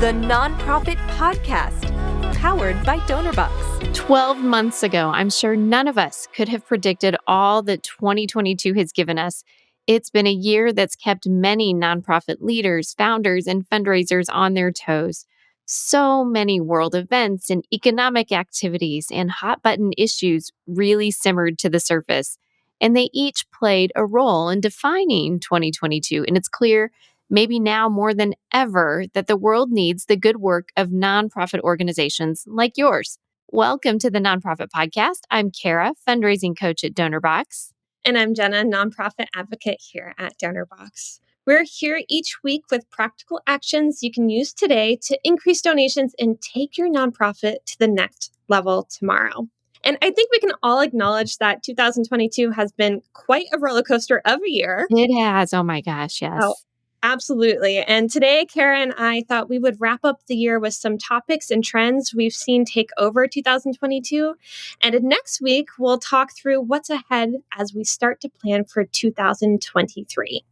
the Nonprofit Podcast, powered by Donorbox. 12 months ago, I'm sure none of us could have predicted all that 2022 has given us. It's been a year that's kept many nonprofit leaders, founders, and fundraisers on their toes. So many world events and economic activities and hot button issues really simmered to the surface. And they each played a role in defining 2022. And it's clear, maybe now more than ever, that the world needs the good work of nonprofit organizations like yours. Welcome to the Nonprofit Podcast. I'm Cara, fundraising coach at Donorbox. And I'm Jena, nonprofit advocate here at Donorbox. We're here each week with practical actions you can use today to increase donations and take your nonprofit to the next level tomorrow. And I think we can all acknowledge that 2022 has been quite a roller coaster of a year. It has. Oh my gosh, yes. Oh, absolutely. And today, Cara and I thought we would wrap up the year with some topics and trends we've seen take over 2022. And next week, we'll talk through what's ahead as we start to plan for 2023.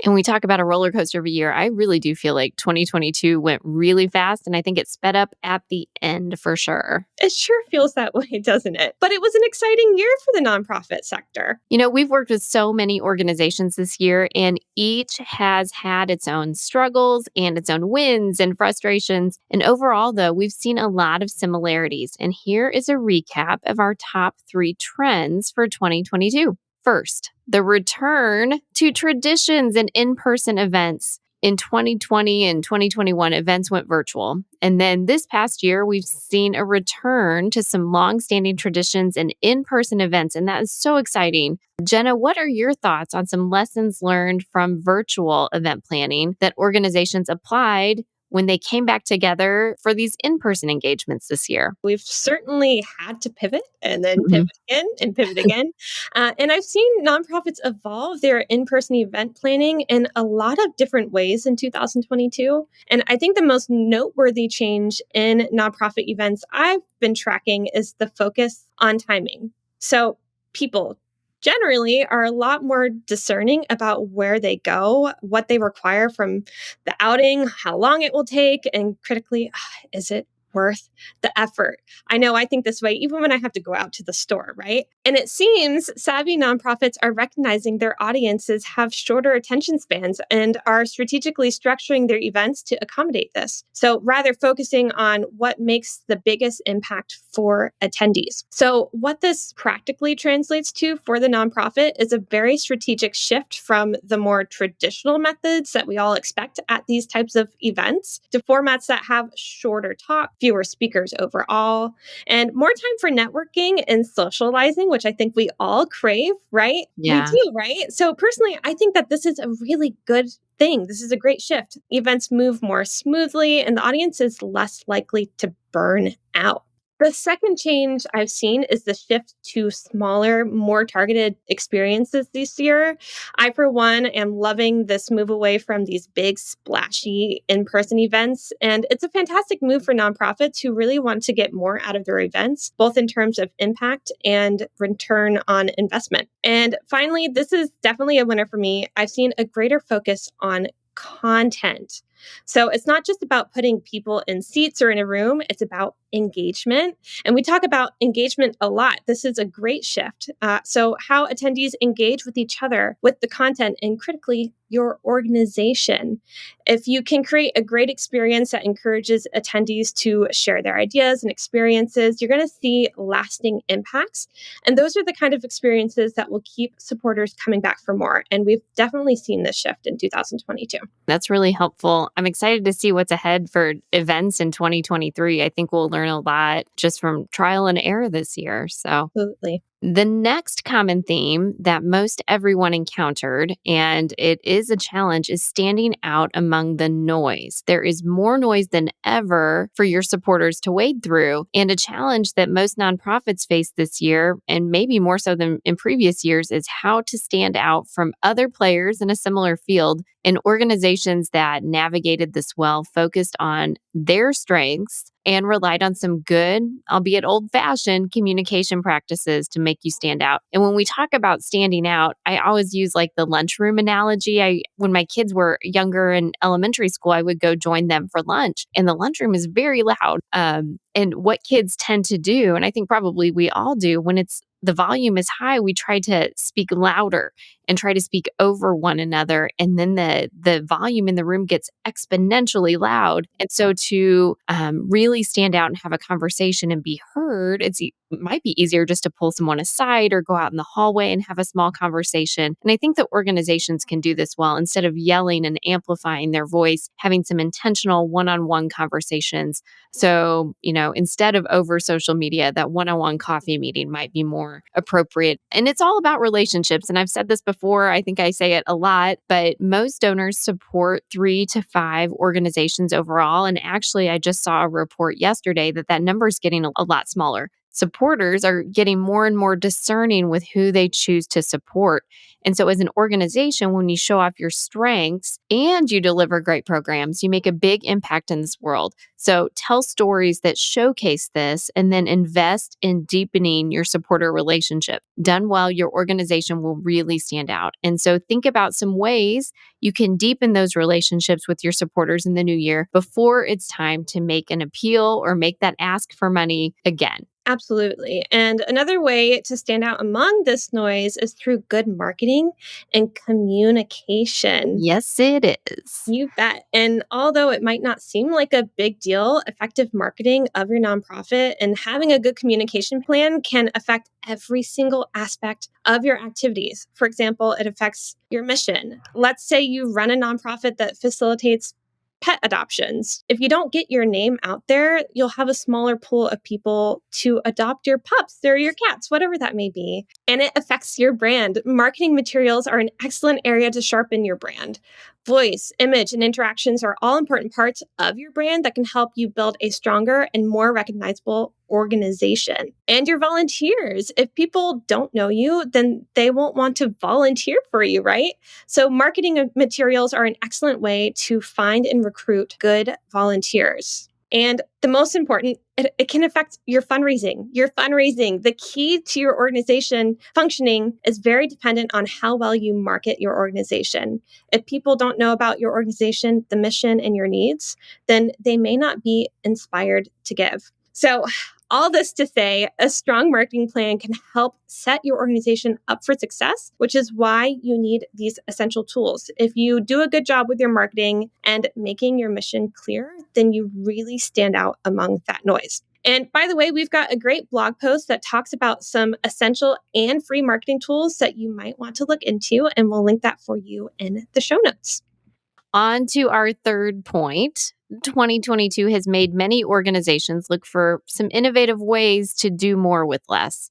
And we talk about a roller coaster of a year. I really do feel like 2022 went really fast, and I think it sped up at the end for sure. It sure feels that way, doesn't it? But it was an exciting year for the nonprofit sector. You know, we've worked with so many organizations this year, and each has had its own struggles and its own wins and frustrations. And overall, though, we've seen a lot of similarities. And here is a recap of our top 3 trends for 2022. First, the return to traditions and in-person events. In 2020 and 2021, events went virtual. And then this past year, we've seen a return to some long-standing traditions and in-person events. And that is so exciting. Jena, what are your thoughts on some lessons learned from virtual event planning that organizations applied when they came back together for these in-person engagements this year? We've certainly had to pivot and then pivot again and pivot again. And I've seen nonprofits evolve their in-person event planning in a lot of different ways in 2022. And I think the most noteworthy change in nonprofit events I've been tracking is the focus on timing. So people generally are a lot more discerning about where they go, what they require from the outing, how long it will take, and critically, is it worth the effort? I know I think this way even when I have to go out to the store, right? And it seems savvy nonprofits are recognizing their audiences have shorter attention spans and are strategically structuring their events to accommodate this. So rather focusing on what makes the biggest impact for attendees. So what this practically translates to for the nonprofit is a very strategic shift from the more traditional methods that we all expect at these types of events to formats that have shorter talk, fewer speakers overall, and more time for networking and socializing, which I think we all crave, right? Yeah. We do, right? So personally, I think that this is a really good thing. This is a great shift. Events move more smoothly and the audience is less likely to burn out. The second change I've seen is the shift to smaller, more targeted experiences this year. I, for one, am loving this move away from these big, splashy in-person events. And it's a fantastic move for nonprofits who really want to get more out of their events, both in terms of impact and return on investment. And finally, this is definitely a winner for me. I've seen a greater focus on content. So it's not just about putting people in seats or in a room, it's about engagement. And we talk about engagement a lot. This is a great shift. So how attendees engage with each other, with the content, and critically, your organization. If you can create a great experience that encourages attendees to share their ideas and experiences, you're going to see lasting impacts. And those are the kind of experiences that will keep supporters coming back for more. And we've definitely seen this shift in 2022. That's really helpful. I'm excited to see what's ahead for events in 2023. I think we'll learn a lot just from trial and error this year. So Absolutely. the next common theme that most everyone encountered, and it is a challenge, is standing out among the noise. There is more noise than ever for your supporters to wade through, and a challenge that most nonprofits face this year, and maybe more so than in previous years, is how to stand out from other players in a similar field. And organizations that navigated this well focused on their strengths and relied on some good, albeit old fashioned, communication practices to make you stand out. And when we talk about standing out, I always use like the lunchroom analogy. When my kids were younger in elementary school, I would go join them for lunch, and the lunchroom is very loud. And what kids tend to do, and I think probably we all do, when the volume is high, we try to speak louder and try to speak over one another. And then the volume in the room gets exponentially loud. And so to really stand out and have a conversation and be heard, it might be easier just to pull someone aside or go out in the hallway and have a small conversation. And I think that organizations can do this well. Instead of yelling and amplifying their voice, having some intentional one-on-one conversations. So, instead of over social media, that one-on-one coffee meeting might be more appropriate. And it's all about relationships. And I've said this before, I think I say it a lot, but most donors support 3 to 5 organizations overall. And actually, I just saw a report yesterday that number is getting a lot smaller. Supporters are getting more and more discerning with who they choose to support. And so, as an organization, when you show off your strengths and you deliver great programs, you make a big impact in this world. So, tell stories that showcase this and then invest in deepening your supporter relationship. Done well, your organization will really stand out. And so, think about some ways you can deepen those relationships with your supporters in the new year before it's time to make an appeal or make that ask for money again. Absolutely. And another way to stand out among this noise is through good marketing and communication. Yes, it is. You bet. And although it might not seem like a big deal, effective marketing of your nonprofit and having a good communication plan can affect every single aspect of your activities. For example, it affects your mission. Let's say you run a nonprofit that facilitates pet adoptions. If you don't get your name out there, you'll have a smaller pool of people to adopt your pups or your cats, whatever that may be. And it affects your brand. Marketing materials are an excellent area to sharpen your brand. Voice, image, and interactions are all important parts of your brand that can help you build a stronger and more recognizable organization. And your volunteers. If people don't know you, then they won't want to volunteer for you, right? So marketing materials are an excellent way to find and recruit good volunteers. And the most important, it can affect your fundraising. The key to your organization functioning is very dependent on how well you market your organization. If people don't know about your organization, the mission, and your needs, then they may not be inspired to give. So all this to say, a strong marketing plan can help set your organization up for success, which is why you need these essential tools. If you do a good job with your marketing and making your mission clear, then you really stand out among that noise. And by the way, we've got a great blog post that talks about some essential and free marketing tools that you might want to look into, and we'll link that for you in the show notes. On to our third point. 2022 has made many organizations look for some innovative ways to do more with less.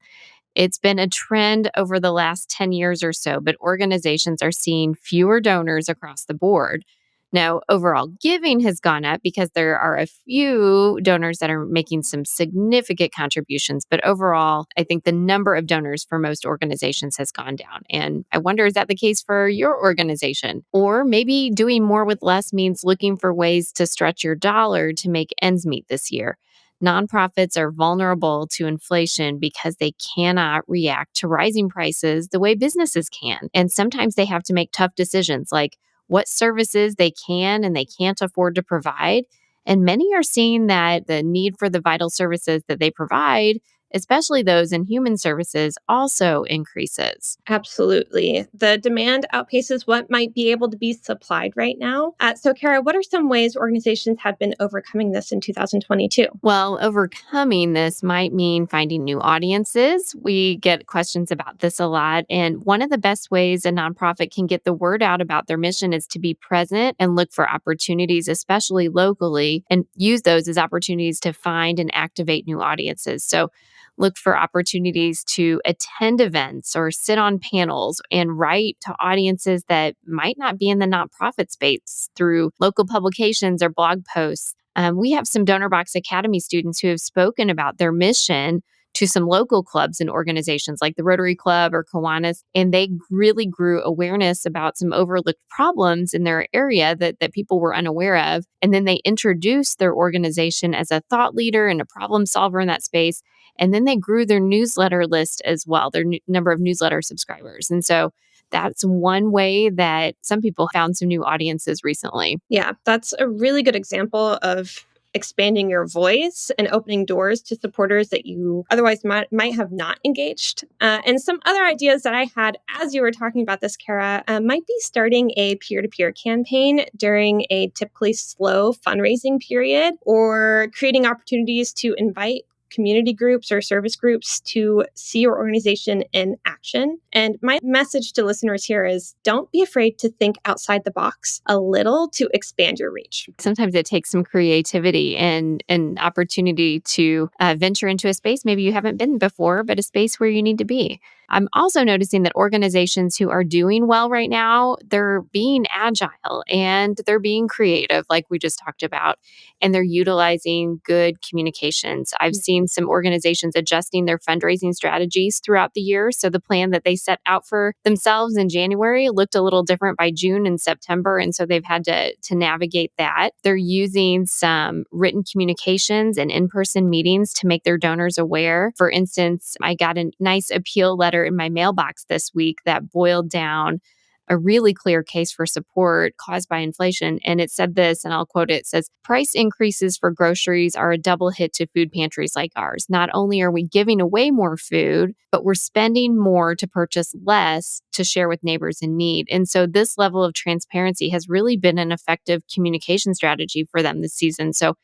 It's been a trend over the last 10 years or so, but organizations are seeing fewer donors across the board. Now, overall giving has gone up because there are a few donors that are making some significant contributions. But overall, I think the number of donors for most organizations has gone down. And I wonder, is that the case for your organization? Or maybe doing more with less means looking for ways to stretch your dollar to make ends meet this year. Nonprofits are vulnerable to inflation because they cannot react to rising prices the way businesses can. And sometimes they have to make tough decisions like what services they can and they can't afford to provide. And many are seeing that the need for the vital services that they provide, especially those in human services, also increases. Absolutely. The demand outpaces what might be able to be supplied right now. So, Cara, what are some ways organizations have been overcoming this in 2022? Well, overcoming this might mean finding new audiences. We get questions about this a lot. And one of the best ways a nonprofit can get the word out about their mission is to be present and look for opportunities, especially locally, and use those as opportunities to find and activate new audiences. So, look for opportunities to attend events or sit on panels and write to audiences that might not be in the nonprofit space through local publications or blog posts. We have some Donorbox Academy students who have spoken about their mission to some local clubs and organizations like the Rotary Club or Kiwanis, and they really grew awareness about some overlooked problems in their area that people were unaware of. And then they introduced their organization as a thought leader and a problem solver in that space. And then they grew their newsletter list as well, their number of newsletter subscribers. And so that's one way that some people found some new audiences recently. Yeah, that's a really good example of expanding your voice and opening doors to supporters that you otherwise might have not engaged. And some other ideas that I had as you were talking about this, Cara, might be starting a peer-to-peer campaign during a typically slow fundraising period, or creating opportunities to invite community groups or service groups to see your organization in action. And my message to listeners here is don't be afraid to think outside the box a little to expand your reach. Sometimes it takes some creativity and an opportunity to venture into a space maybe you haven't been before, but a space where you need to be. I'm also noticing that organizations who are doing well right now, they're being agile and they're being creative, like we just talked about, and they're utilizing good communications. I've seen some organizations adjusting their fundraising strategies throughout the year. So the plan that they set out for themselves in January looked a little different by June and September. And so they've had to navigate that. They're using some written communications and in-person meetings to make their donors aware. For instance, I got a nice appeal letter in my mailbox this week that boiled down a really clear case for support caused by inflation. And it said this, and I'll quote it, says, price increases for groceries are a double hit to food pantries like ours. Not only are we giving away more food, but we're spending more to purchase less to share with neighbors in need. And so this level of transparency has really been an effective communication strategy for them this season. So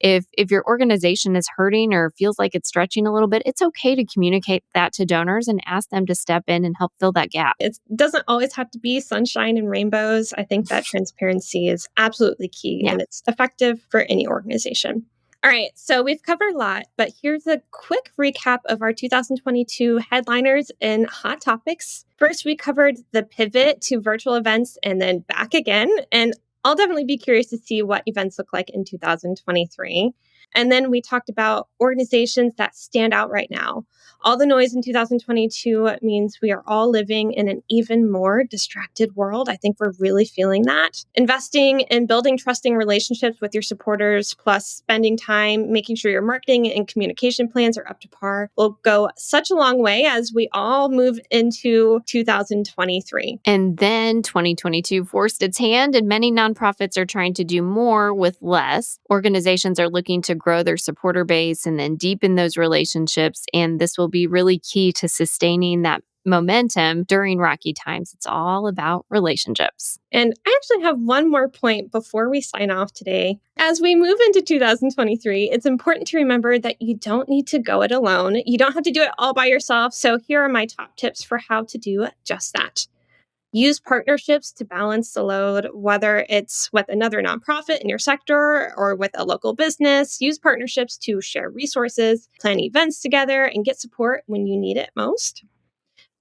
if your organization is hurting or feels like it's stretching a little bit, it's okay to communicate that to donors and ask them to step in and help fill that gap. It doesn't always have to be sunshine and rainbows. I think that transparency is absolutely key, and it's effective for any organization. All right, so we've covered a lot, but here's a quick recap of our 2022 headliners and hot topics. First, we covered the pivot to virtual events and then back again. And I'll definitely be curious to see what events look like in 2023. And then we talked about organizations that stand out right now. All the noise in 2022 means we are all living in an even more distracted world. I think we're really feeling that. Investing in building trusting relationships with your supporters, plus spending time making sure your marketing and communication plans are up to par, will go such a long way as we all move into 2023. And then 2022 forced its hand, and many nonprofits are trying to do more with less. Organizations are looking to grow their supporter base and then deepen those relationships. And this will be really key to sustaining that momentum during rocky times. It's all about relationships. And I actually have one more point before we sign off today. As we move into 2023, it's important to remember that you don't need to go it alone. You don't have to do it all by yourself. So here are my top tips for how to do just that. Use partnerships to balance the load, whether it's with another nonprofit in your sector or with a local business. Use partnerships to share resources, plan events together, and get support when you need it most.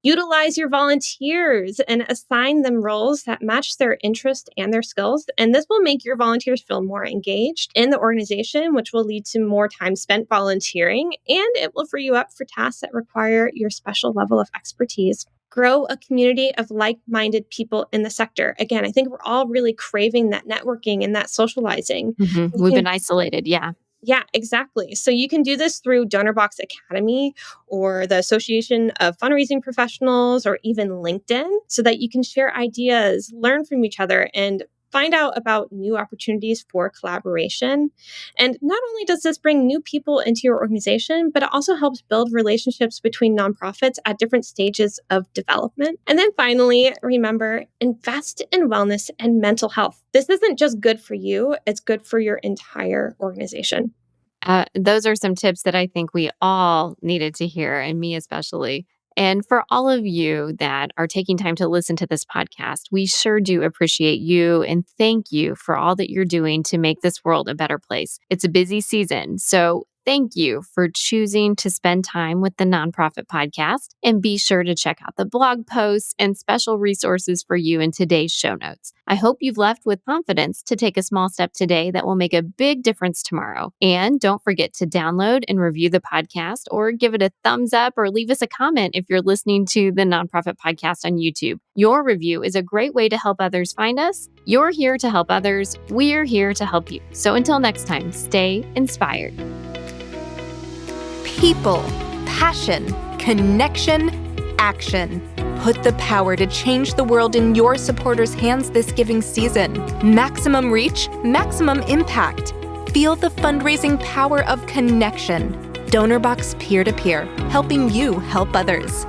Utilize your volunteers and assign them roles that match their interest and their skills. And this will make your volunteers feel more engaged in the organization, which will lead to more time spent volunteering, and it will free you up for tasks that require your special level of expertise. Grow a community of like-minded people in the sector. Again, I think we're all really craving that networking and that socializing. We've been isolated. Yeah. Yeah, exactly. So you can do this through Donorbox Academy or the Association of Fundraising Professionals or even LinkedIn, so that you can share ideas, learn from each other, and find out about new opportunities for collaboration. And not only does this bring new people into your organization, but it also helps build relationships between nonprofits at different stages of development. And then finally, remember, invest in wellness and mental health. This isn't just good for you, it's good for your entire organization. Those are some tips that I think we all needed to hear, and me especially. And for all of you that are taking time to listen to this podcast, we sure do appreciate you and thank you for all that you're doing to make this world a better place. It's a busy season, so thank you for choosing to spend time with the Nonprofit Podcast. And be sure to check out the blog posts and special resources for you in today's show notes. I hope you've left with confidence to take a small step today that will make a big difference tomorrow. And don't forget to download and review the podcast, or give it a thumbs up, or leave us a comment if you're listening to the Nonprofit Podcast on YouTube. Your review is a great way to help others find us. You're here to help others. We're here to help you. So until next time, stay inspired. People, passion, connection, action. Put the power to change the world in your supporters' hands this giving season. Maximum reach, maximum impact. Feel the fundraising power of connection. Donorbox peer-to-peer, helping you help others.